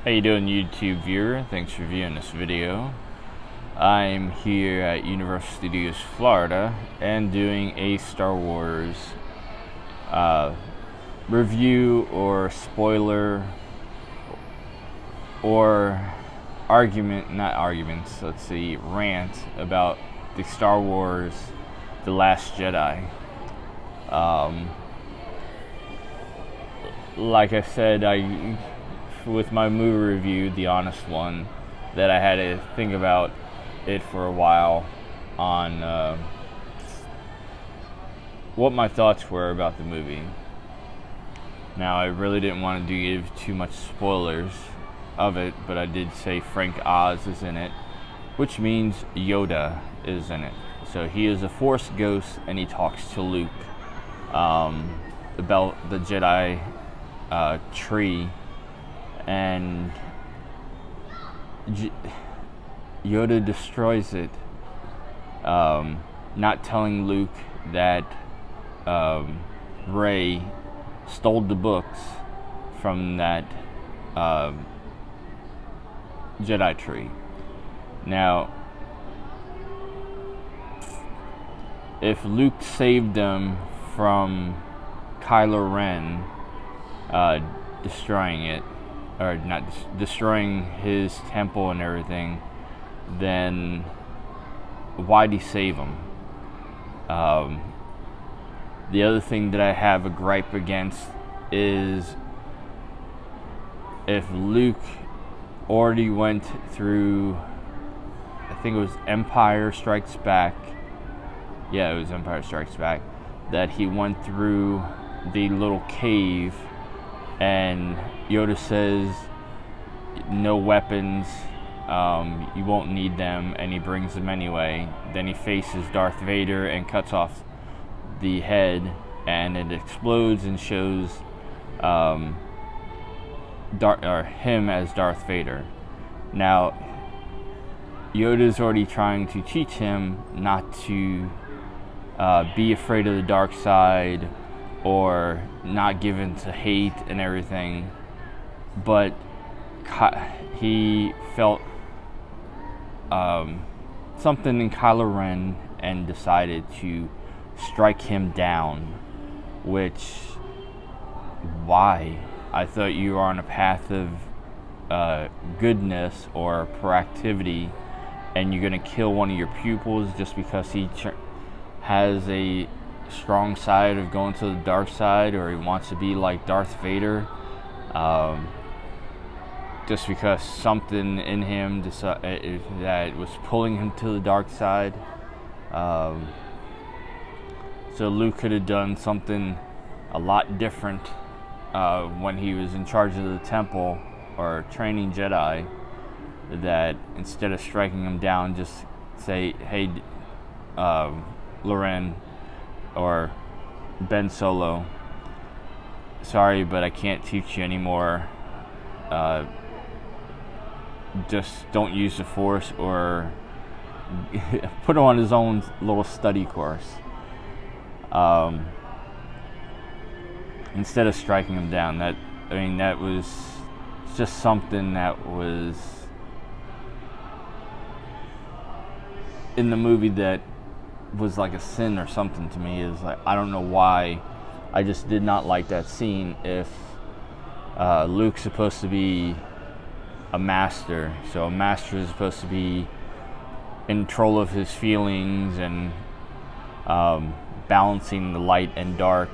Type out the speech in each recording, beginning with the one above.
How you doing, YouTube viewer? Thanks for viewing this video. I'm here at Universal Studios Florida and doing a Star Wars review or spoiler or rant about the Star Wars The Last Jedi. Like I said, with my movie review, the honest one, that I had to think about it for a while on what my thoughts were about the movie. Now, I really didn't want to give too much spoilers of it, but I did say Frank Oz is in it, which means Yoda is in it. So he is a Force ghost, and he talks to Luke about the Jedi tree, and Yoda destroys it, not telling Luke that Rey stole the books from that Jedi tree. Now, if Luke saved them from Kylo Ren destroying it, or not destroying his temple and everything, then why'd he save him? The other thing that I have a gripe against is if Luke already went through, I think it was Empire Strikes Back. Yeah, it was Empire Strikes Back. That he went through the little cave, and Yoda says, no weapons, you won't need them, and he brings them anyway. Then he faces Darth Vader and cuts off the head, and it explodes and shows him as Darth Vader. Now, Yoda's already trying to teach him not to be afraid of the dark side or not give in to hate and everything, but he felt something in Kylo Ren and decided to strike him down. Which, why? I thought you were on a path of goodness or proactivity, and you're gonna kill one of your pupils just because he has a strong side of going to the dark side, or he wants to be like Darth Vader, just because something in him that was pulling him to the dark side. So Luke could have done something a lot different when he was in charge of the temple or training Jedi, that instead of striking him down, just say, hey, Loren or Ben Solo, sorry, but I can't teach you anymore. Just don't use the Force, or put him on his own little study course. Instead of striking him down. That was just something that was in the movie that was like a sin or something to me. Is like, I don't know why, I just did not like that scene. If Luke's supposed to be a master, so a master is supposed to be in control of his feelings and balancing the light and dark,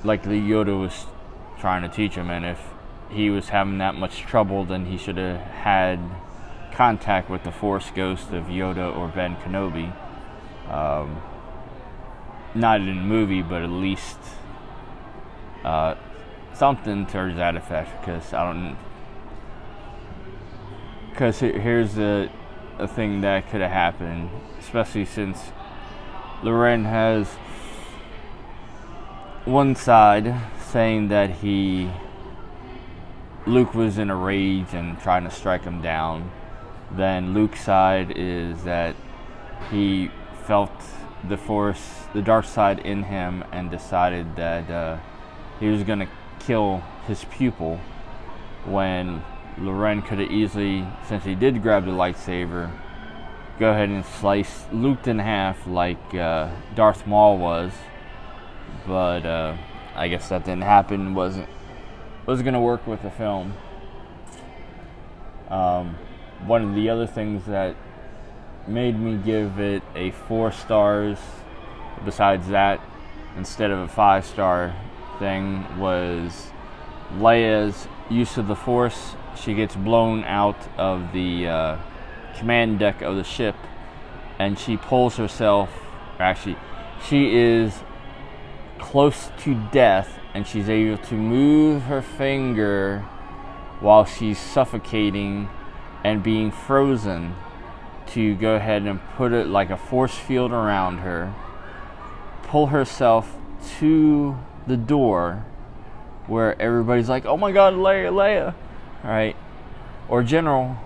like the Yoda was trying to teach him. And if he was having that much trouble, then he should have had contact with the Force ghost of Yoda or Ben Kenobi. Not in the movie, but at least something towards that effect. Because here's a thing that could have happened, especially since Loren has one side saying that Luke was in a rage and trying to strike him down. Then Luke's side is that he felt the Force, the dark side in him, and decided that he was going to kill his pupil when Loren could have easily, since he did grab the lightsaber, go ahead and slice Luke in half like Darth Maul was. But I guess that didn't happen. Wasn't going to work with the film. One of the other things that made me give it a 4 stars, besides that, instead of a 5-star thing, was Leia's use of the Force. She gets blown out of the command deck of the ship, and she pulls herself. Actually, she is close to death, and she's able to move her finger while she's suffocating and being frozen to go ahead and put it like a force field around her, pull herself to the door where everybody's like, oh my god, Leia, right? Or General.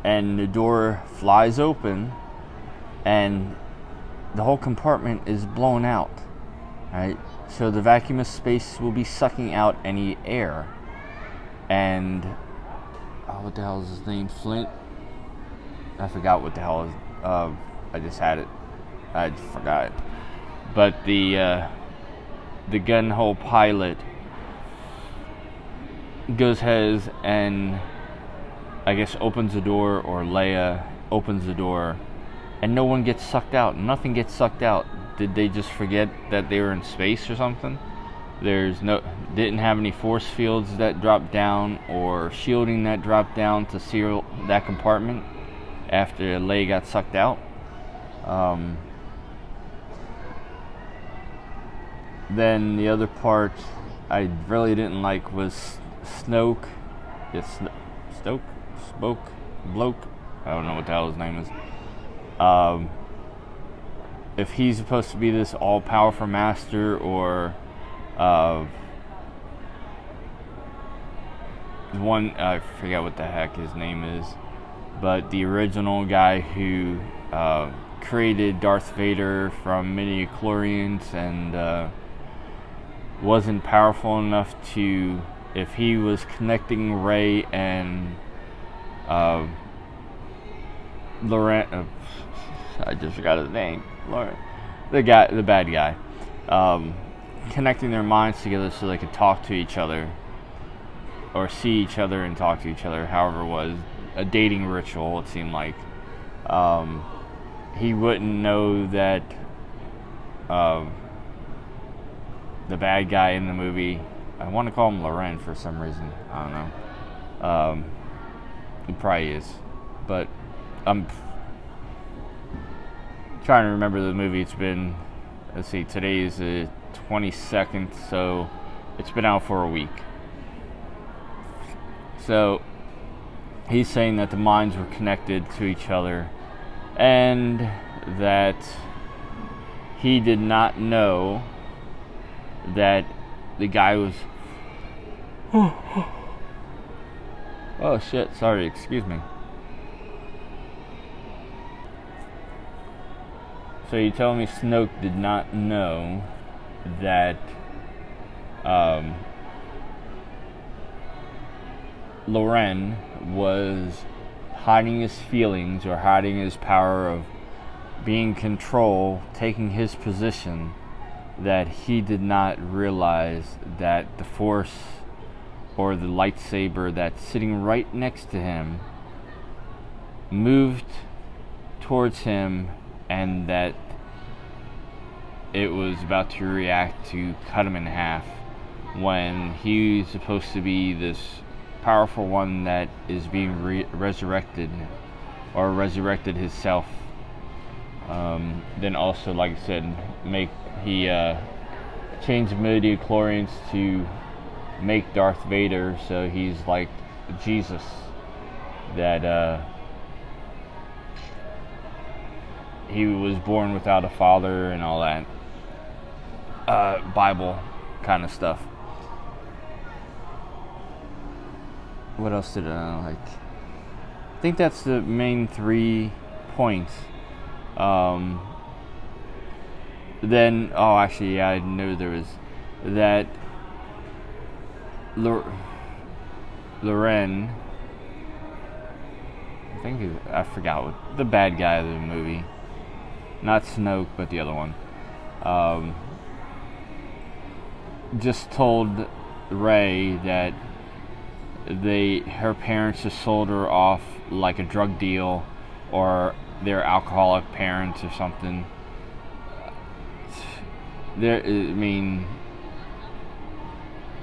And the door flies open and the whole compartment is blown out, right? So the vacuum of space will be sucking out any air. And what the hell is his name? Flint? I forgot what the hell is. I just had it. I forgot it. But the gun-hole pilot goes ahead and I guess opens the door, or Leia opens the door, and no one gets sucked out. Nothing gets sucked out. Did they just forget that they were in space or something? Didn't have any force fields that dropped down or shielding that dropped down to seal that compartment after Leia got sucked out. Then the other part I really didn't like was Snoke. Yes, Bloke. I don't know what the hell his name is. If he's supposed to be this all-powerful master, or one, I forget what the heck his name is, but the original guy who created Darth Vader from midi-chlorians and wasn't powerful enough to, if he was connecting Rey and Laurent, I just forgot his name. The bad guy, connecting their minds together so they could talk to each other, or see each other and talk to each other. However, it was a dating ritual. It seemed like he wouldn't know that the bad guy in the movie. I want to call him Loren for some reason. I don't know. He probably is, but I'm trying to remember the movie. It's been, let's see, today is the 22nd, so it's been out for a week. So he's saying that the minds were connected to each other, and that he did not know that the guy was oh shit, sorry, excuse me. So you tell me Snoke did not know that Loren was hiding his feelings, or hiding his power of being in control, taking his position, that he did not realize that the Force, or the lightsaber that's sitting right next to him, moved towards him, and that it was about to react to cut him in half, when he's supposed to be this powerful one that is being resurrected, or resurrected himself. Then also, like I said, he changed midi-chlorians to make Darth Vader, so he's like Jesus, that he was born without a father and all that Bible kind of stuff. What else did I like? I think that's the main 3 points. Then, actually, yeah, I knew there was that Loren, I forgot what the bad guy of the movie, not Snoke, but the other one, just told Rey that her parents just sold her off like a drug deal, or they're alcoholic parents or something.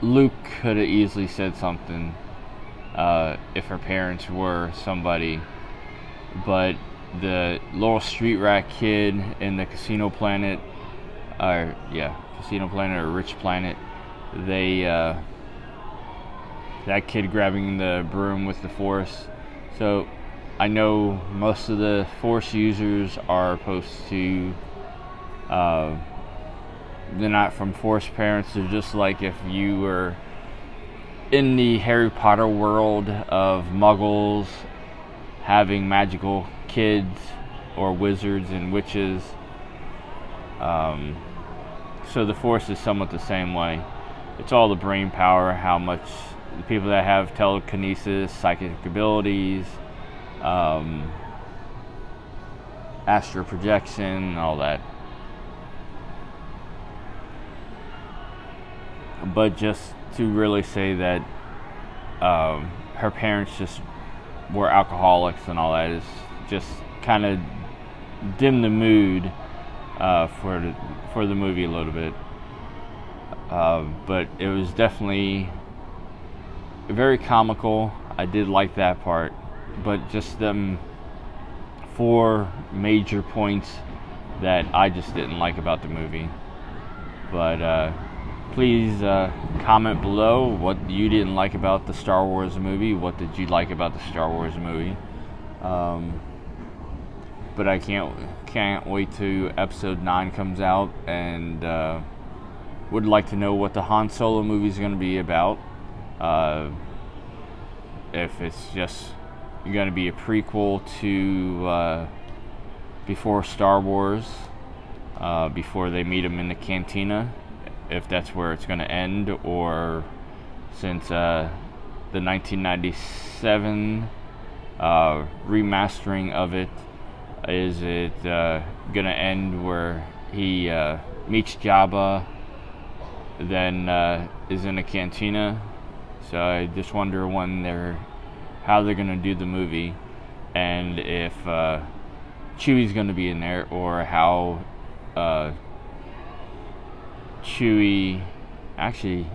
Luke could have easily said something if her parents were somebody, but the little street rat kid in the Casino Planet, Casino Planet or Rich Planet, that kid grabbing the broom with the Force. So I know most of the Force users are supposed to, they're not from Force parents. They're just like if you were in the Harry Potter world of muggles having magical kids or wizards and witches. So the Force is somewhat the same way. It's all the brain power, how much the people that have telekinesis, psychic abilities, astral projection, all that. But just to really say that her parents just were alcoholics and all that is just kind of dim the mood for the movie a little bit. But it was definitely very comical. I did like that part, but just them 4 major points that I just didn't like about the movie. But please comment below what you didn't like about the Star Wars movie. What did you like about the Star Wars movie? But I can't wait till episode 9 comes out, and would like to know what the Han Solo movie is going to be about. If it's just going to be a prequel to before Star Wars, before they meet him in the cantina, if that's where it's going to end, or since the 1997 remastering of it, is it going to end where he meets Jabba, then is in a cantina? So I just wonder how they're going to do the movie, and if Chewie's going to be in there, or how Chewie, actually,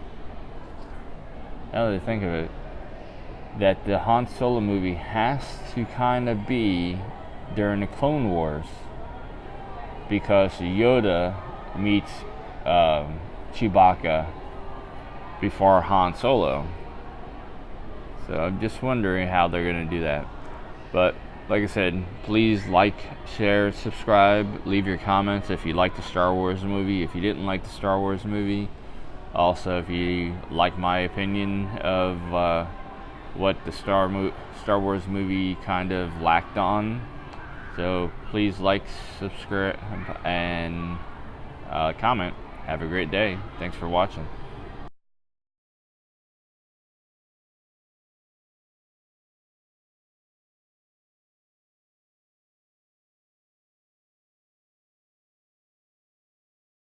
now that I think of it, that the Han Solo movie has to kind of be during the Clone Wars, because Yoda meets Chewbacca before Han Solo. So I'm just wondering how they're going to do that. But like I said, please like, share, subscribe, leave your comments if you like the Star Wars movie, if you didn't like the Star Wars movie. Also, if you like my opinion of what the Star Wars movie kind of lacked on. So please like, subscribe, and comment. Have a great day. Thanks for watching.